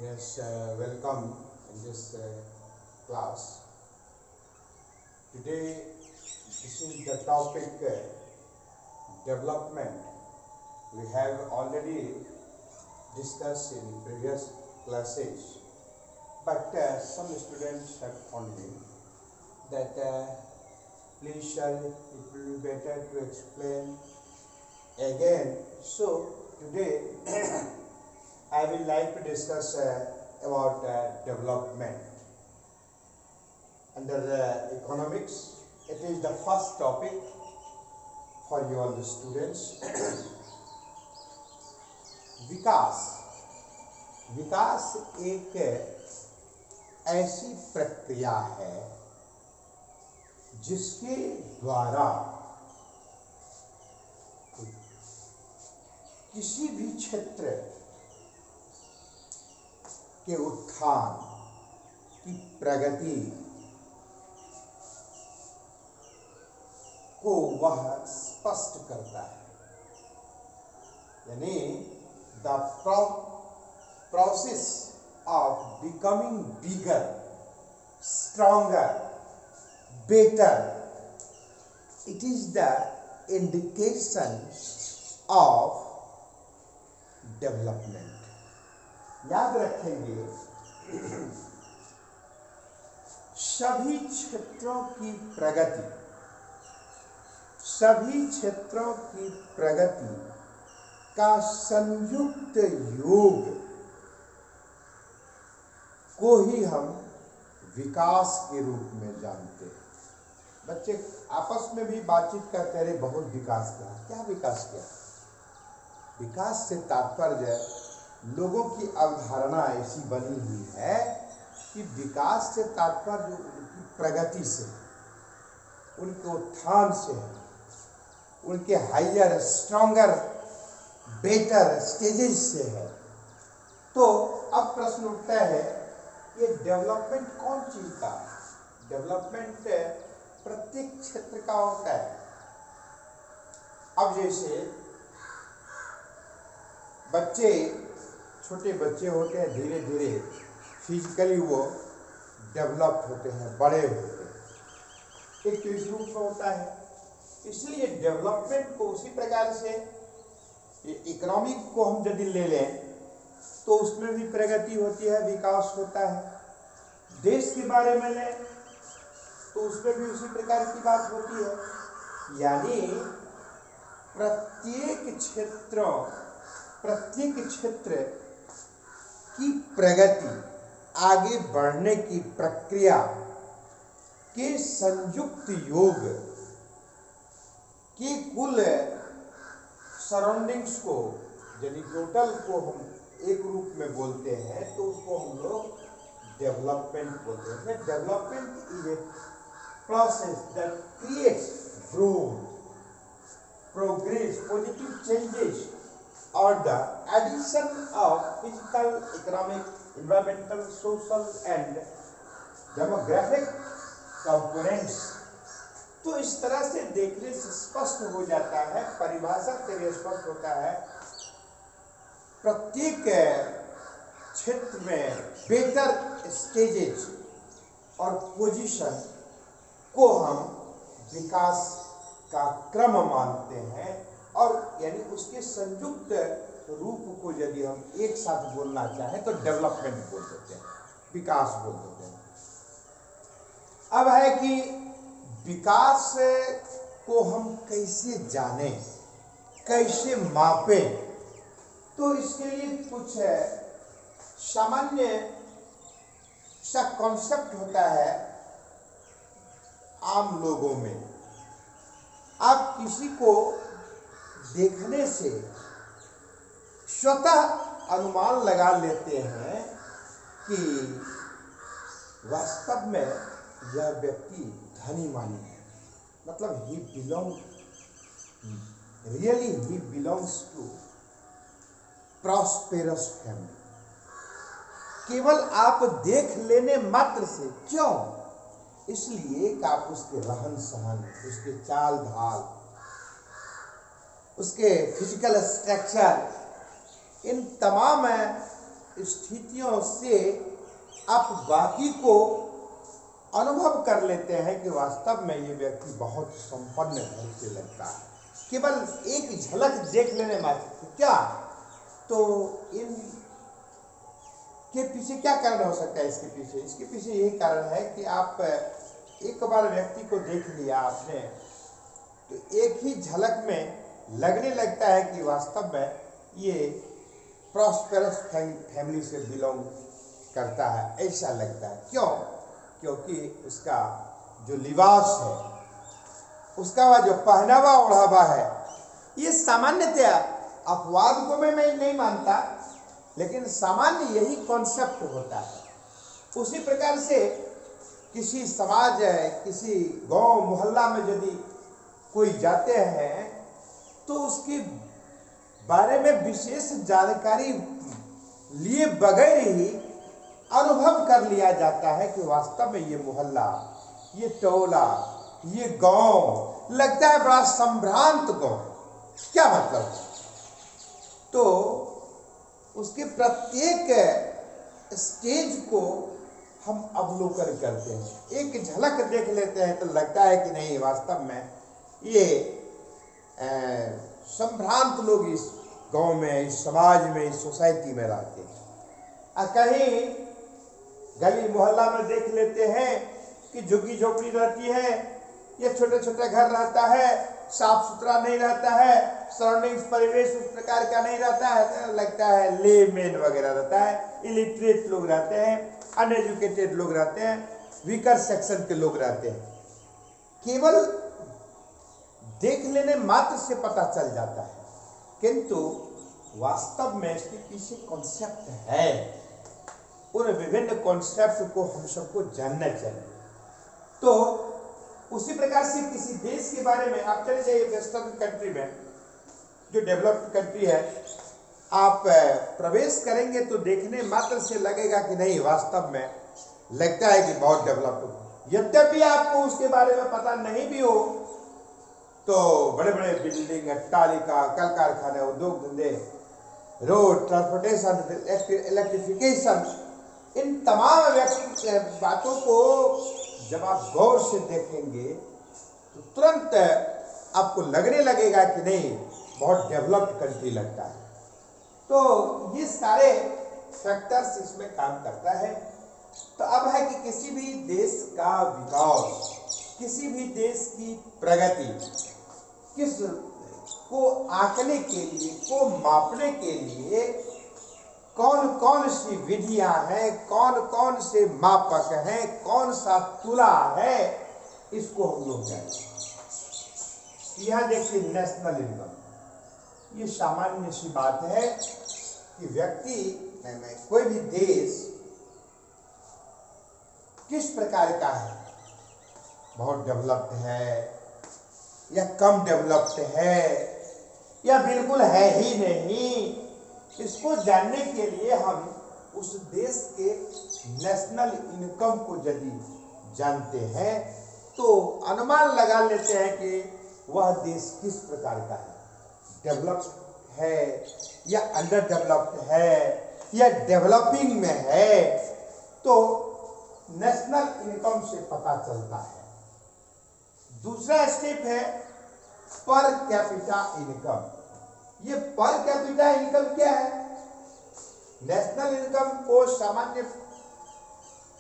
Yes, welcome in this class. Today, this is the topic development. We have already discussed in previous classes, but some students have told me that please, it will be better to explain again. So, today I will like to discuss about development. Under economics, it is the first topic for you all the students. विकास विकास एक ऐसी प्रक्रिया है जिसके द्वारा किसी भी क्षेत्र के उत्थान की प्रगति को वह स्पष्ट करता है, यानी the process of becoming bigger, stronger, better, it is the indication of development. याद रखेंगे, सभी क्षेत्रों की प्रगति, सभी क्षेत्रों की प्रगति का संयुक्त योग को ही हम विकास के रूप में जानते हैं। बच्चे आपस में भी बातचीत करते रहे, बहुत विकास किया। क्या विकास किया? विकास से तात्पर्य, लोगों की अवधारणा ऐसी बनी हुई है कि विकास से तात्पर्य उनकी प्रगति से, उनके उत्थान से, उनके हायर, स्ट्रॉन्गर, बेटर स्टेजेस से है। तो अब प्रश्न उठता है, ये डेवलपमेंट कौन चीज का? डेवलपमेंट प्रत्येक क्षेत्र का होता है। अब जैसे बच्चे, छोटे बच्चे होते हैं, धीरे धीरे फिजिकली वो डेवलप होते हैं, बड़े होते हैं, एक तो इस रूप में होता है। इसलिए डेवलपमेंट को उसी प्रकार से इकोनॉमिक को हम यदि ले लें तो उसमें भी प्रगति होती है, विकास होता है। देश के बारे में लें तो उसमें भी उसी प्रकार की बात होती है। यानी प्रत्येक क्षेत्र की प्रगति, आगे बढ़ने की प्रक्रिया के संयुक्त योग के कुल सराउंडिंग्स को, यदि टोटल को हम एक रूप में बोलते हैं तो उसको हम लोग डेवलपमेंट बोलते हैं। Development is a process that creates growth, progress, positive changes or the addition of physical, economic, environmental, social and demographic components। तो इस तरह से देखने से स्पष्ट हो जाता है, परिभाषा से भी स्पष्ट होता है, प्रत्येक क्षेत्र में बेटर स्टेजेस और पोजीशन को हम विकास का क्रम मानते हैं। और यानी उसके संयुक्त रूप को यदि हम एक साथ बोलना चाहें तो डेवलपमेंट बोल देते हैं, विकास बोल देते हैं। अब है कि विकास को हम कैसे जानें, कैसे मापें? तो इसके लिए कुछ सामान्य सा कॉन्सेप्ट होता है आम लोगों में। आप किसी को देखने से स्वतः अनुमान लगा लेते हैं कि वास्तव में यह व्यक्ति धनी मानी है, मतलब he belongs to prosperous family. केवल आप देख लेने मात्र से। क्यों? इसलिए कि आप उसके रहन सहन, उसके चाल ढाल, उसके फिजिकल स्ट्रक्चर, इन तमाम स्थितियों से आप बाकी को अनुभव कर लेते हैं कि वास्तव में ये व्यक्ति बहुत संपन्न घर से लगता है। केवल एक झलक देख लेने मात्र क्या, तो इन के पीछे क्या कारण हो सकता है? इसके पीछे यही कारण है कि आप एक बार व्यक्ति को देख लिया आपने, तो एक ही झलक में लगने लगता है कि वास्तव में ये प्रॉस्पेरस फैमिली से बिलोंग करता है, ऐसा लगता है। क्यों? क्योंकि उसका जो लिबास है, उसका वह जो पहनावा ओढ़ावा है, ये सामान्यतया अपवाद को मैं नहीं मानता, लेकिन सामान्य यही कॉन्सेप्ट होता है। उसी प्रकार से किसी समाज है, किसी गांव मोहल्ला में यदि कोई जाते हैं तो उसके बारे में विशेष जानकारी लिए बगैर ही अनुभव कर लिया जाता है कि वास्तव में ये मोहल्ला, ये टोला, ये गांव लगता है बड़ा संभ्रांत गांव। क्या मतलब? तो उसके प्रत्येक स्टेज को हम अवलोकन करते हैं, एक झलक देख लेते हैं तो लगता है कि नहीं, वास्तव में ये संभ्रांत लोग इस गांव में, इस समाज में, इस सोसाइटी में रहते हैं। कहीं गली मोहल्ला में देख लेते हैं कि झुग्गी झोपड़ी रहती है, ये छोटे छोटे घर रहता है, साफ सुथरा नहीं रहता है, सराउंडिंग्स परिवेश उस प्रकार का नहीं रहता है, लगता है लेमैन वगैरह रहता है, इलिटरेट लोग रहते हैं, अनएजुकेटेड लोग रहते हैं, वीकर सेक्शन के लोग रहते हैं। केवल देख लेने मात्र से पता चल जाता है, किंतु वास्तव में इसके पीछे कॉन्सेप्ट है। उन विभिन्न कॉन्सेप्ट को हम सबको जानना चाहिए। तो उसी प्रकार से किसी देश के बारे में आप चले जाइए वेस्टर्न कंट्री में, जो डेवलप्ड कंट्री है, आप प्रवेश करेंगे तो देखने मात्र से लगेगा कि नहीं, वास्तव में लगता है कि बहुत डेवलप्ड हो। यद्यपि आपको उसके बारे में पता नहीं भी हो, तो बड़े बड़े बिल्डिंग, अट्टालिका, कल कारखाने, उद्योग धंधे, रोड, ट्रांसपोर्टेशन, इलेक्ट्रिफिकेशन, इन तमाम बातों को जब आप गौर से देखेंगे तो तुरंत आपको लगने लगेगा कि नहीं, बहुत डेवलप्ड कंट्री लगता है। तो ये सारे फैक्टर्स इसमें काम करता है। तो अब है कि किसी भी देश का विकास, किसी भी देश की प्रगति, किस को आंकने के लिए, को मापने के लिए कौन कौन सी विधियां हैं, कौन कौन से मापक हैं, कौन सा तुला है, इसको हम लोग जानेंगे। यहां देखिए नेशनल इनकम, ये सामान्य सी बात है कि व्यक्ति कोई भी देश किस प्रकार का है, बहुत डेवलप्ड है या कम डेवलप्ड है या बिल्कुल है ही नहीं, इसको जानने के लिए हम उस देश के नेशनल इनकम को यदि जानते हैं तो अनुमान लगा लेते हैं कि वह देश किस प्रकार का है, डेवलप्ड है या अंडर डेवलप्ड है या डेवलपिंग में है। तो नेशनल इनकम से पता चलता है। दूसरा स्टेप है पर कैपिटा इनकम। ये पर कैपिटा इनकम क्या है? नेशनल इनकम को सामान्य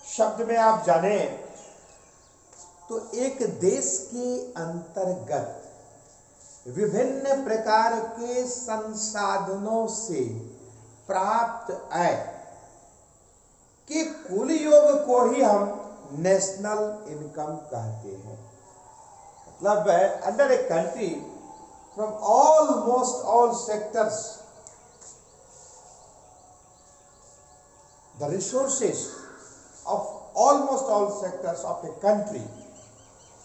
शब्द में आप जाने तो एक देश के अंतर्गत विभिन्न प्रकार के संसाधनों से प्राप्त आय के कुल योग को ही हम नेशनल इनकम कहते हैं। मतलब under a country from almost all sectors, the resources of almost all sectors of a country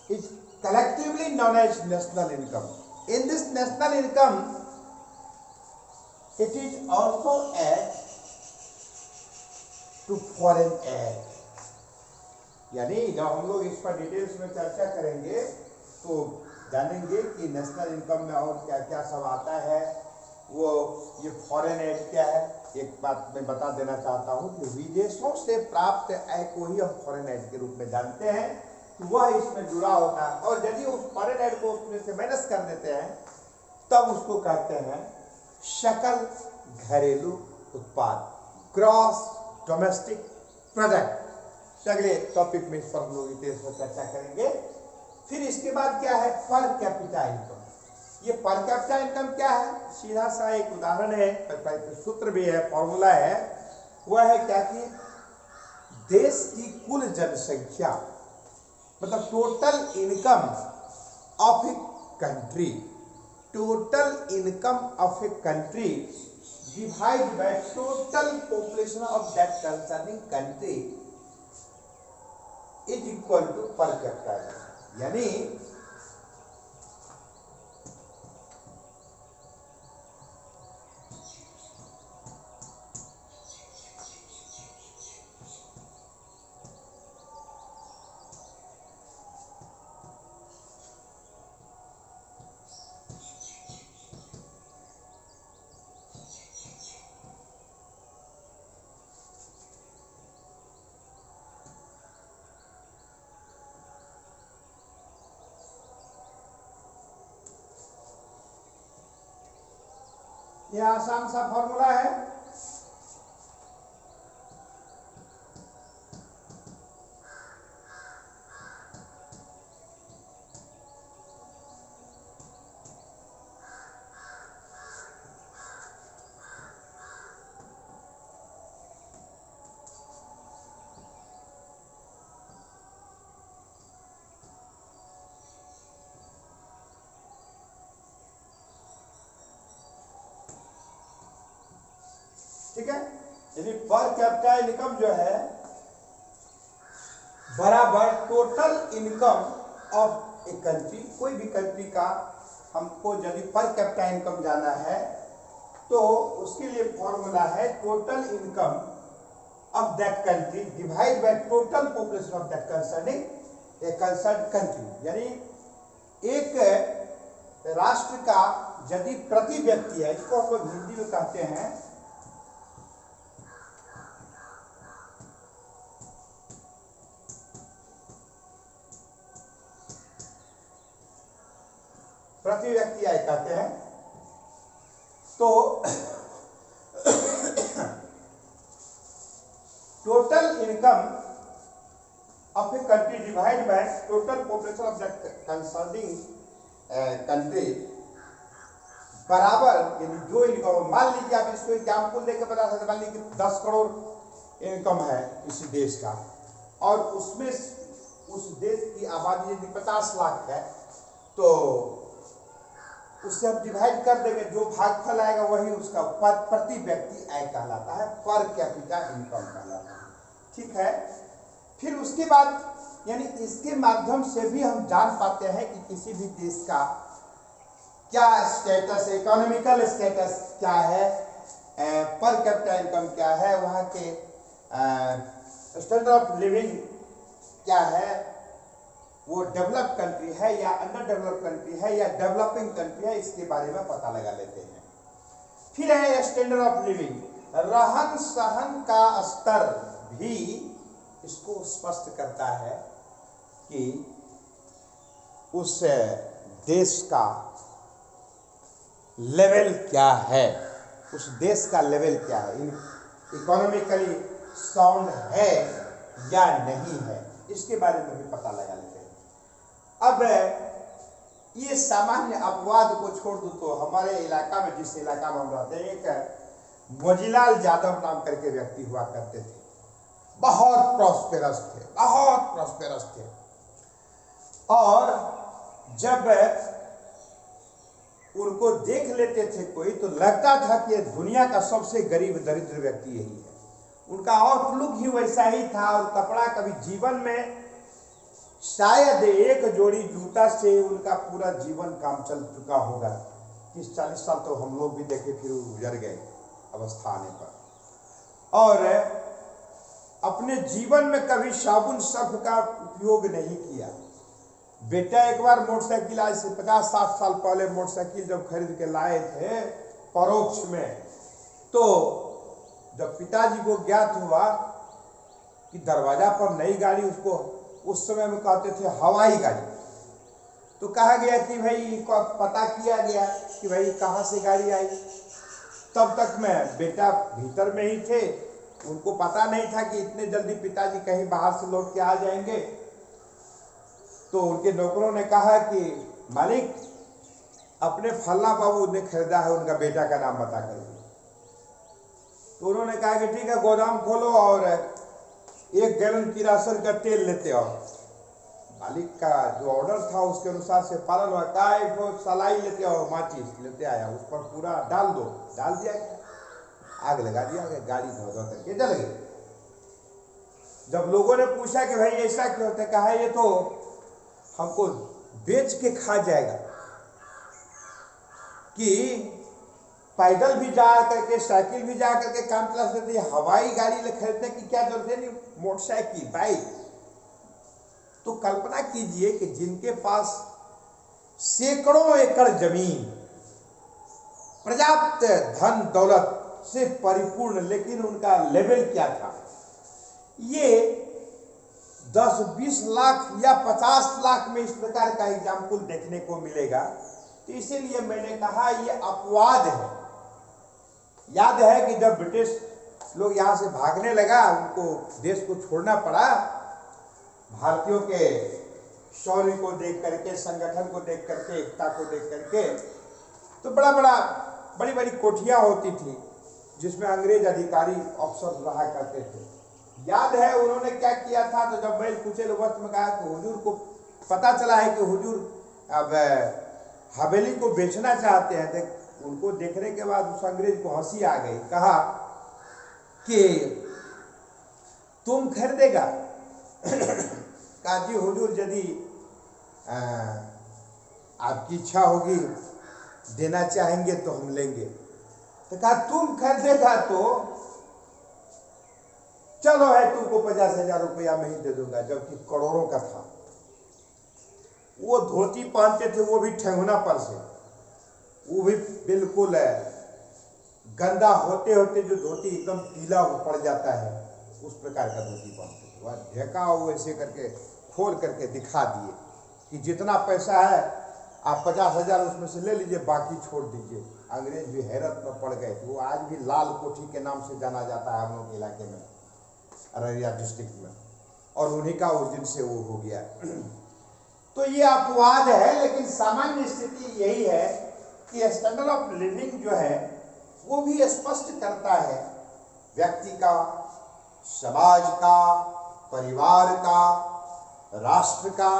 is collectively known as national income. In this national income, it is also add to foreign aid. यानी जब हम लोग इस पर details में चर्चा करेंगे तो जानेंगे कि नेशनल इनकम में और क्या क्या सब आता है, वो ये फॉरेन एड क्या है, एक बात मैं बता देना चाहता हूँ कि विदेशों से प्राप्त आय को ही हम फॉरेन एड के रूप में जानते हैं कि वह इसमें जुड़ा होता है, और यदि उस फॉरेन एड को उसमें से माइनस कर देते हैं तब उसको कहते हैं सकल घरेलू उत्पाद, ग्रॉस डोमेस्टिक प्रोडक्ट। अगले टॉपिक में इस पर हम लोग डिटेल्स में चर्चा करेंगे। फिर इसके बाद क्या है, पर कैपिटा इनकम। ये पर कैपिटा इनकम क्या है, सीधा सा एक उदाहरण है, सूत्र भी है, फॉर्मूला है। वह है क्या कि देश की कुल जनसंख्या, मतलब total income of a country, total income of a country divide by total population of that concerning country is equal to per capita. यानी यह आसान सा फॉर्मूला है। ठीक है, यानी पर कैपिटा इनकम जो है बराबर total income of a country. कोई भी कंट्री का हमको यदि पर कैपिटा इनकम जाना है तो उसके लिए फॉर्मूला है total income of that country divide by total population of that concerning a concern country. यानी एक राष्ट्र का यदि प्रति व्यक्ति है, इसको हम लोग हिंदी में कहते हैं प्रति व्यक्ति आय कहते हैं, तो total income of a country divide by total population of that concerning country बराबर, यानी जो इनकम, मान लीजिए आप इसको एग्जाम्पल देकर बता सकते, मान लीजिए 10 करोड़ इनकम है किसी देश का, और उसमें उस देश की आबादी यदि 50 लाख है तो उससे हम डिवाइड कर देंगे, जो भागफल आएगा वही उसका प्रति व्यक्ति आय कहलाता है, पर कैपिटा इनकम कहलाता है। ठीक है, फिर उसके बाद यानी इसके माध्यम से भी हम जान पाते हैं कि किसी भी देश का क्या स्टेटस, इकोनॉमिकल स्टेटस क्या है, पर कैपिटा इनकम क्या है, वहाँ के स्टैंडर्ड ऑफ लिविंग क्या है, वो डेवलप कंट्री है या अंडर डेवलप कंट्री है या डेवलपिंग कंट्री है, इसके बारे में पता लगा लेते हैं। फिर है स्टैंडर्ड ऑफ लिविंग, रहन सहन का स्तर भी इसको स्पष्ट करता है कि उस देश का लेवल क्या है, उस देश का लेवल क्या है, इकोनॉमिकली साउंड है या नहीं है, इसके बारे में भी पता लगा लेते हैं। अब ये सामान्य अपवाद को छोड़ दो तो हमारे इलाका में, जिस इलाका में हम रहते हैं, एक मोजीलाल यादव नाम करके व्यक्ति हुआ करते थे, बहुत प्रॉस्पेरस थे, बहुत प्रॉस्पेरस थे, और जब उनको देख लेते थे कोई तो लगता था कि दुनिया का सबसे गरीब दरिद्र व्यक्ति यही है। उनका आउटलुक ही वैसा ही था, और कपड़ा कभी जीवन में शायद एक जोड़ी जूता से उनका पूरा जीवन काम चल चुका होगा। 30-40 साल तो हम लोग भी देखे फिर गुजर गए अवस्था आने पर, और अपने जीवन में कभी साबुन सर्फ का उपयोग नहीं किया। बेटा एक बार मोटरसाइकिल, आज से 50-60 साल पहले मोटरसाइकिल जब खरीद के लाए थे परोक्ष में। तो जब पिताजी को ज्ञात हुआ कि दरवाजा पर नई गाड़ी, उसको उस समय में कहते थे हवाई गाड़ी, तो कहा गया कि भाई पता किया गया कि भाई कहाँ से गाड़ी आई। तब तक में बेटा भीतर में ही थे, उनको पता नहीं था कि इतने जल्दी पिताजी कहीं बाहर से लौट के आ जाएंगे। तो उनके नौकरों ने कहा कि मालिक, अपने फल्ला बाबू ने खरीदा है, उनका बेटा का नाम बता कर। तो उन्होंने कहा कि ठीक है, गोदाम खोलो और 1 गैलन किरासन का तेल लेते आओ। मालिक का जो ऑर्डर था उसके अनुसार से पालन हुआ। कहा सलाई लेते आओ, माचिस लेते आया, उस पर पूरा डाल दो, डाल दिया गया, आग लगा दिया गया, गाड़ी धो धो करके जल गई। जब लोगों ने पूछा कि भाई ऐसा क्यों होता है, कहा ये तो हमको बेच के खा जाएगा, कि पैदल भी जा करके, साइकिल भी जा करके काम चला सकते थे, हवाई गाड़ी खरीदने की क्या जरूरत है, नहीं मोटरसाइकिल, बाइक। तो कल्पना कीजिए कि जिनके पास सैकड़ों एकड़ जमीन, पर्याप्त धन दौलत से परिपूर्ण, लेकिन उनका लेवल क्या था। ये 10-20 लाख या 50 लाख में इस प्रकार का एग्जाम्पल देखने को मिलेगा। तो इसीलिए मैंने कहा ये अपवाद है। याद है कि जब ब्रिटिश लोग यहाँ से भागने लगा, उनको देश को छोड़ना पड़ा, भारतीयों के शौर्य को देख करके, संगठन को देख करके, एकता को देख करके, तो बड़ी बड़ी कोठियां होती थी जिसमें अंग्रेज अधिकारी अफसर रहा करते थे। याद है उन्होंने क्या किया था। तो जब मैल कुचेल वक्त में कहा कि हुजूर को पता चला है कि हुजूर अब हवेली को बेचना चाहते हैं, तो उनको देखने के बाद उस अंग्रेज को हंसी आ गई। कहा कि तुम खरीदेगा? कहा जी हुजूर, यदि आपकी इच्छा होगी, देना चाहेंगे तो हम लेंगे। तो कहा तुम खरीदेगा तो चलो है, तुमको 50,000 रुपया मैं ही दे दूंगा, जबकि करोड़ों का था। वो धोती पहनते थे, वो भी ठेंगुना पर से, वो भी बिल्कुल गंदा होते होते जो धोती एकदम पीला पड़ जाता है, उस प्रकार का धोती पहनते थे। वह ढेका वो ऐसे करके खोल करके दिखा दिए कि जितना पैसा है आप 50,000 उसमें से ले लीजिए, बाकी छोड़ दीजिए। अंग्रेज भी हैरत में पड़ गए थे। वो आज भी लाल कोठी के नाम से जाना जाता है हम लोग के इलाके में, अररिया डिस्ट्रिक्ट में, और उन्हीं का उस दिन से वो हो गया। तो ये अपवाद है, लेकिन सामान्य स्थिति यही है कि स्टैंडर्ड ऑफ लिविंग जो है वो भी स्पष्ट करता है व्यक्ति का, समाज का, परिवार का, राष्ट्र का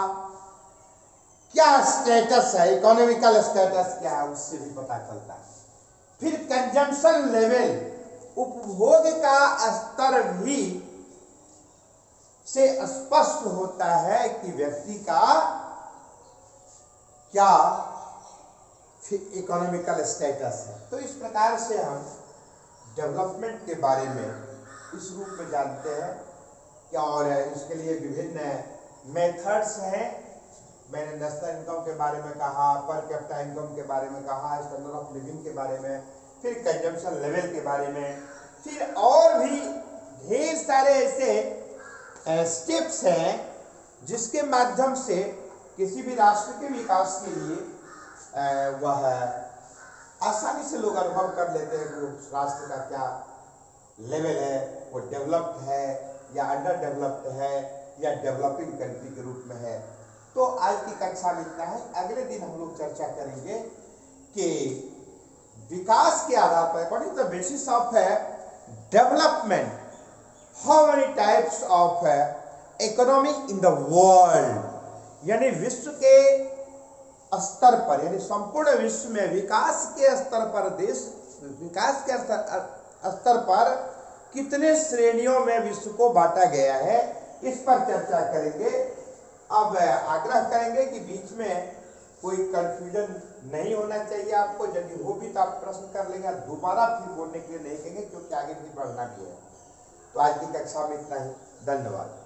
क्या स्टेटस है, इकोनॉमिकल स्टेटस क्या है, उससे भी पता चलता है। फिर कंजम्पशन लेवल, उपभोग का स्तर भी से स्पष्ट होता है कि व्यक्ति का क्या इकोनॉमिकल स्टेटस है। तो इस प्रकार से हम डेवलपमेंट के बारे में इस रूप में जानते हैं क्या, और इसके लिए विभिन्न मेथड्स हैं। मैंने नेशनल इनकम के बारे में कहा, पर कैपिटा इनकम के बारे में कहा, स्टैंडर्ड ऑफ लिविंग के बारे में, फिर कंजम्पशन लेवल के बारे में, फिर और भी ढेर सारे ऐसे स्टेप्स हैं जिसके माध्यम से किसी भी राष्ट्र के विकास के लिए वह आसानी से लोग अनुभव कर लेते हैं कि वो राष्ट्र का क्या लेवल है, वो डेवलप्ड है या अंडर डेवलप्ड है या डेवलपिंग कंट्री के रूप में है। तो आज की कक्षा में इतना है। अगले दिन हम लोग चर्चा करेंगे कि विकास के आधार पर, according to the basis of development, how many types of economy in the world, यानी विश्व के स्तर पर, यानी संपूर्ण विश्व में विकास के स्तर पर, देश विकास के स्तर पर कितने श्रेणियों में विश्व को बांटा गया है, इस पर चर्चा करेंगे। अब आग्रह करेंगे कि बीच में कोई कंफ्यूजन नहीं होना चाहिए आपको, यदि हो भी तो आप प्रश्न कर लेंगे, दोबारा फिर बोलने के लिए नहीं कहेंगे, क्योंकि आगे भी बढ़ना भी है। तो आज की कक्षा में इतना ही, धन्यवाद।